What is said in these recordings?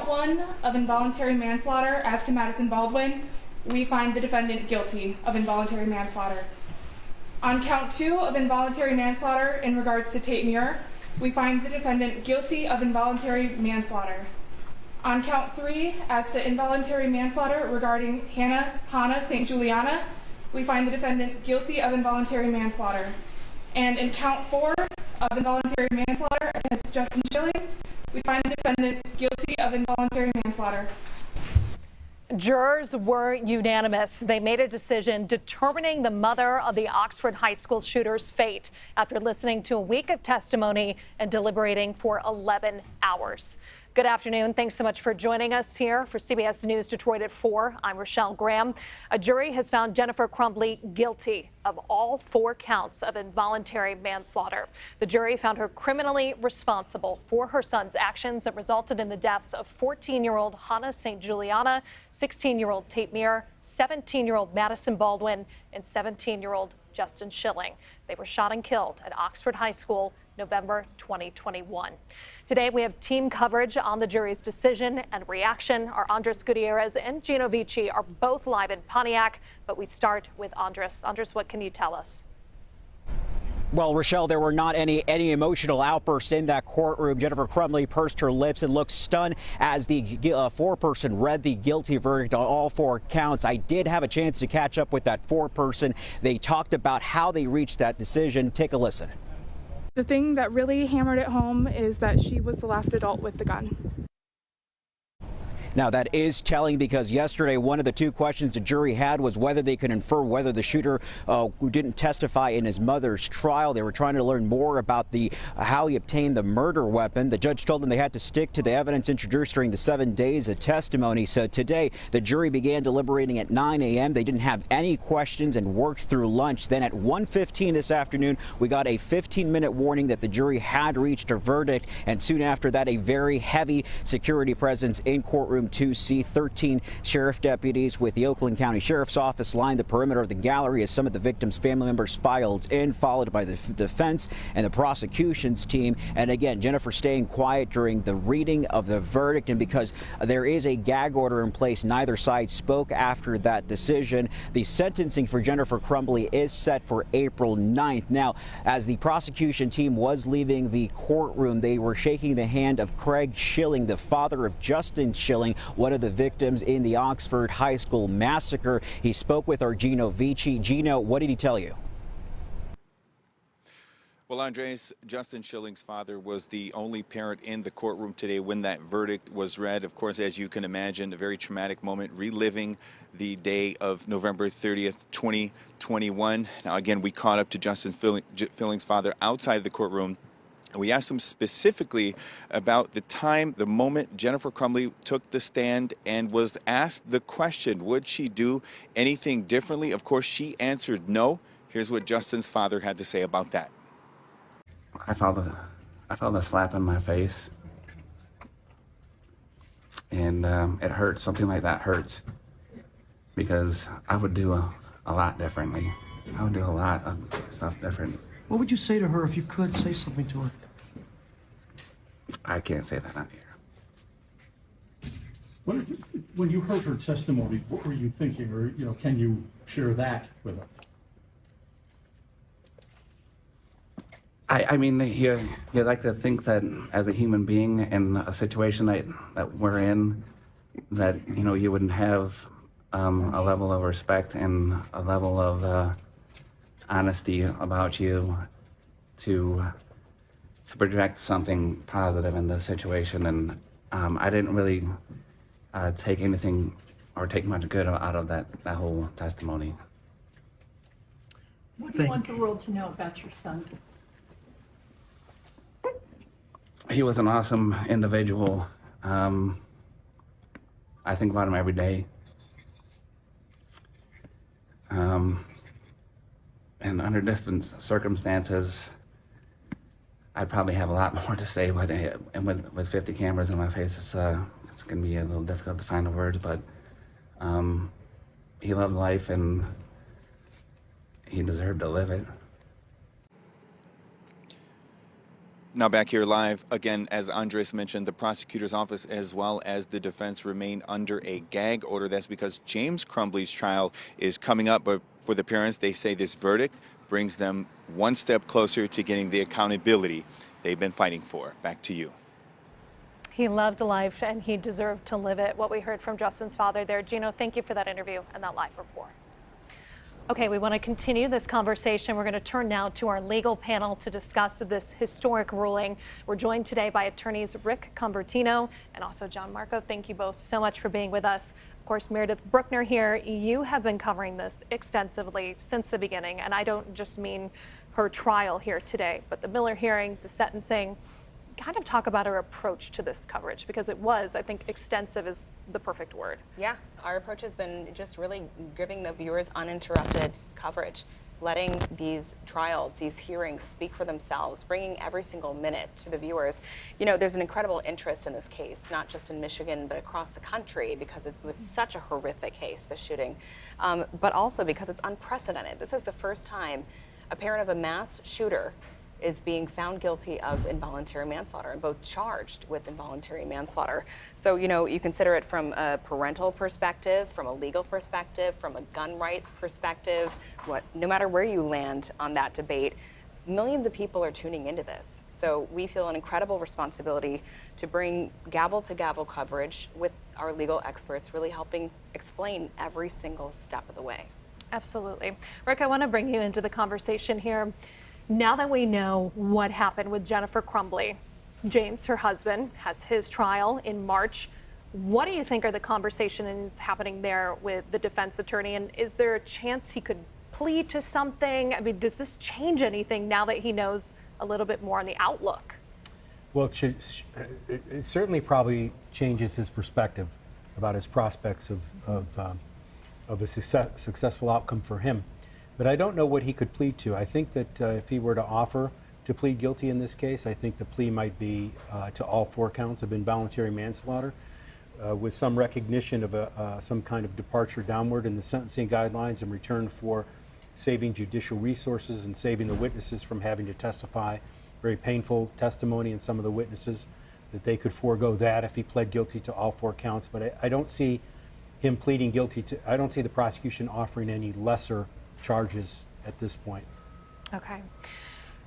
count 1 of involuntary manslaughter as to Madison Baldwin, we find the defendant guilty of involuntary manslaughter. On count 2 of involuntary manslaughter in regards to Tate Muir, we find the defendant guilty of involuntary manslaughter. On count 3, as to involuntary manslaughter regarding Hannah St. Juliana, we find the defendant guilty of involuntary manslaughter. And in count 4 of involuntary manslaughter against Justin Schilling, we find the defendant guilty of involuntary manslaughter. Jurors were unanimous. They made a decision determining the mother of the Oxford High School shooter's fate after listening to a week of testimony and deliberating for 11 hours. Good afternoon. Thanks so much for joining us here for CBS News Detroit at 4. I'm Rochelle Graham. A jury has found Jennifer Crumbley guilty of all 4 counts of involuntary manslaughter. The jury found her criminally responsible for her son's actions that resulted in the deaths of 14-year-old Hannah St. Juliana, 16-year-old Tate Muir, 17-year-old Madison Baldwin, and 17-year-old Justin Schilling. They were shot and killed at Oxford High School November 2021. Today, we have team coverage on the jury's decision and reaction. Our Andres Gutierrez and Gino Vici are both live in Pontiac, but we start with Andres. Andres, what can you tell us? Well, Rochelle, there were not any emotional outbursts in that courtroom. Jennifer Crumbley pursed her lips and looked stunned as the foreperson read the guilty verdict on all 4 counts. I did have a chance to catch up with that foreperson. They talked about how they reached that decision. Take a listen. The thing that really hammered it home is that she was the last adult with the gun. Now, that is telling because yesterday, one of the 2 questions the jury had was whether they could infer whether the shooter who didn't testify in his mother's trial. They were trying to learn more about how he obtained the murder weapon. The judge told them they had to stick to the evidence introduced during the 7 days of testimony. So today, the jury began deliberating at 9 a.m. They didn't have any questions and worked through lunch. Then at 1:15 this afternoon, we got a 15-minute warning that the jury had reached a verdict. And soon after that, a very heavy security presence in courtroom 2C. 13 sheriff deputies with the Oakland County Sheriff's Office lined the perimeter of the gallery as some of the victims' family members filed in, followed by the defense and the prosecution's team. And again, Jennifer staying quiet during the reading of the verdict. And because there is a gag order in place, neither side spoke after that decision. The sentencing for Jennifer Crumbley is set for April 9th. Now, as the prosecution team was leaving the courtroom, they were shaking the hand of Craig Schilling, the father of Justin Schilling, one of the victims in the Oxford High School massacre. He spoke with our Gino Vici. Gino, what did he tell you? Well, Andres, Justin Schilling's father was the only parent in the courtroom today when that verdict was read. Of course, as you can imagine, a very traumatic moment, reliving the day of November 30th, 2021. Now, again, we caught up to Justin Schilling's father outside the courtroom. And we asked him specifically about the moment Jennifer Crumbley took the stand and was asked the question, would she do anything differently? Of course, she answered no. Here's what Justin's father had to say about that. I felt a slap in my face, and it hurts. Something like that hurts because I would do a lot differently. I would do a lot of stuff different. What would you say to her if you could say something to her? I can't say that on here. When you heard her testimony, what were you thinking, or can you share that with us? I mean, you like to think that as a human being in a situation that we're in, that you wouldn't have a level of respect and a level of honesty about you to project something positive in this situation. And I didn't really take anything or take much good out of that whole testimony. What do you want the world to know about your son? He was an awesome individual. I think about him every day. And under different circumstances, I'd probably have a lot more to say, but with 50 cameras in my face, it's going to be a little difficult to find the words, but he loved life and he deserved to live it. Now back here live, again, as Andres mentioned, the prosecutor's office as well as the defense remain under a gag order. That's because James Crumbley's trial is coming up, but for the parents, they say this verdict brings them one step closer to getting the accountability they've been fighting for. Back to you. He loved life and he deserved to live it. What we heard from Justin's father there. Gino, thank you for that interview and that live report. Okay, we want to continue this conversation. We're going to turn now to our legal panel to discuss this historic ruling. We're joined today by attorneys Rick Convertino and also John Marco. Thank you both so much for being with us. Of course, Meredith Bruckner here. You have been covering this extensively since the beginning, and I don't just mean her trial here today, but the Miller hearing, the sentencing. Kind of talk about our approach to this coverage, because it was, I think, extensive is the perfect word. Yeah, our approach has been just really giving the viewers uninterrupted coverage, letting these trials, these hearings speak for themselves, bringing every single minute to the viewers. You know, there's an incredible interest in this case, not just in Michigan, but across the country, because it was such a horrific case, the shooting, but also because it's unprecedented. This is the first time a parent of a mass shooter is being found guilty of involuntary manslaughter and both charged with involuntary manslaughter. So, you know, you consider it from a parental perspective, from a legal perspective, from a gun rights perspective, no matter where you land on that debate, millions of people are tuning into this. So we feel an incredible responsibility to bring gavel-to-gavel coverage with our legal experts, really helping explain every single step of the way. Absolutely. Rick, I want to bring you into the conversation here. Now that we know what happened with Jennifer Crumbley, James, her husband, has his trial in March. What do you think are the conversations happening there with the defense attorney? And is there a chance he could plead to something? I mean, does this change anything now that he knows a little bit more on the outlook? Well, it certainly probably changes his perspective about his prospects of a successful outcome for him. But I don't know what he could plead to. I think that if he were to offer to plead guilty in this case, I think the plea might be to all 4 counts of involuntary manslaughter, with some recognition of some kind of departure downward in the sentencing guidelines in return for saving judicial resources and saving the witnesses from having to testify. Very painful testimony in some of the witnesses, that they could forego that if he pled guilty to all 4 counts. But I don't see him pleading guilty to, I don't see the prosecution offering any lesser charges at this point. Okay.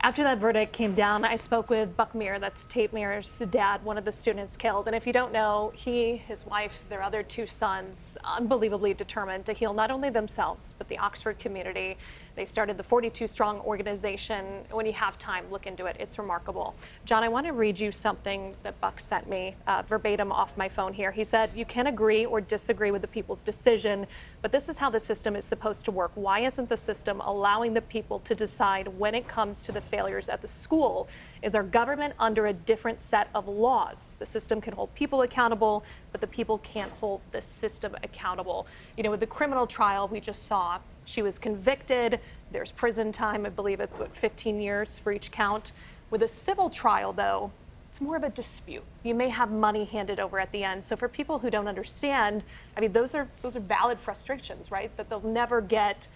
After that verdict came down, I spoke with Buck Meir, that's Tate Meir's dad, one of the students killed. And if you don't know, he, his wife, their other 2 sons, unbelievably determined to heal not only themselves, but the Oxford community. They started the 42 Strong organization. When you have time, look into it. It's remarkable. John, I want to read you something that Buck sent me verbatim off my phone here. He said, "You can agree or disagree with the people's decision, but this is how the system is supposed to work. Why isn't the system allowing the people to decide when it comes to the failures at the school? Is our government under a different set of laws? The system can hold people accountable, but the people can't hold the system accountable." You know, with the criminal trial we just saw, she was convicted. There's prison time. I believe it's, 15 years for each count. With a civil trial, though, it's more of a dispute. You may have money handed over at the end. So for people who don't understand, I mean, those are valid frustrations, right? That they'll never get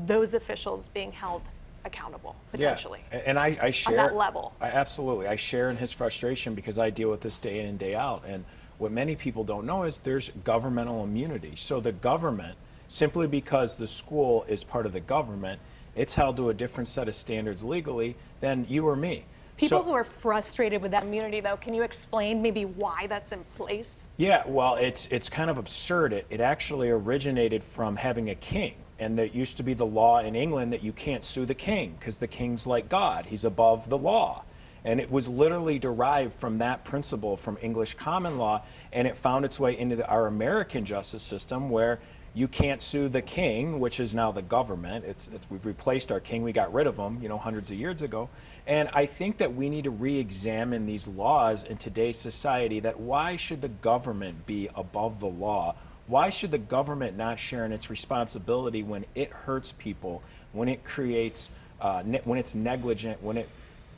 those officials being held accountable, potentially. Yeah, and I share on that level. Absolutely. I share in his frustration because I deal with this day in and day out. And what many people don't know is there's governmental immunity. So the government, simply because the school is part of the government, it's held to a different set of standards legally than you or me. People who are frustrated with that immunity, though, can you explain maybe why that's in place? Yeah, well, it's kind of absurd. It actually originated from having a king. And there used to be the law in England that you can't sue the king because the king's like God. He's above the law. And it was literally derived from that principle from English common law, and it found its way into our American justice system where you can't sue the king, which is now the government. We've replaced our king. We got rid of him, hundreds of years ago. And I think that we need to re-examine these laws in today's society, that why should the government be above the law? Why should the government not share in its responsibility when it hurts people, when it creates, when it's negligent, when it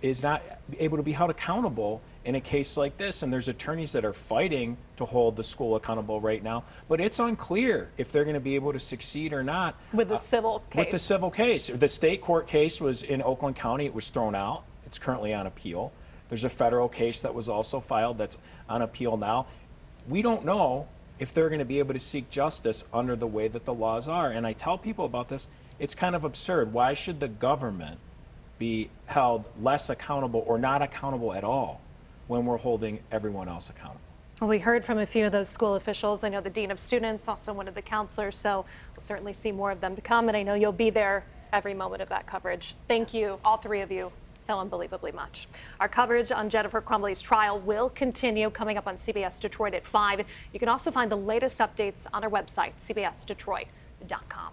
is not able to be held accountable in a case like this? And there's attorneys that are fighting to hold the school accountable right now, but it's unclear if they're going to be able to succeed or not. With the civil case. With the civil case. The state court case was in Oakland County. It was thrown out. It's currently on appeal. There's a federal case that was also filed that's on appeal now. We don't know if they're going to be able to seek justice under the way that the laws are. And I tell people about this, it's kind of absurd. Why should the government be held less accountable or not accountable at all when we're holding everyone else accountable? Well, we heard from a few of those school officials. I know the dean of students, also one of the counselors, so we'll certainly see more of them to come. And I know you'll be there every moment of that coverage. Thank you, all three of you, so unbelievably much. Our coverage on Jennifer Crumbley's trial will continue coming up on CBS Detroit at 5. You can also find the latest updates on our website, cbsdetroit.com.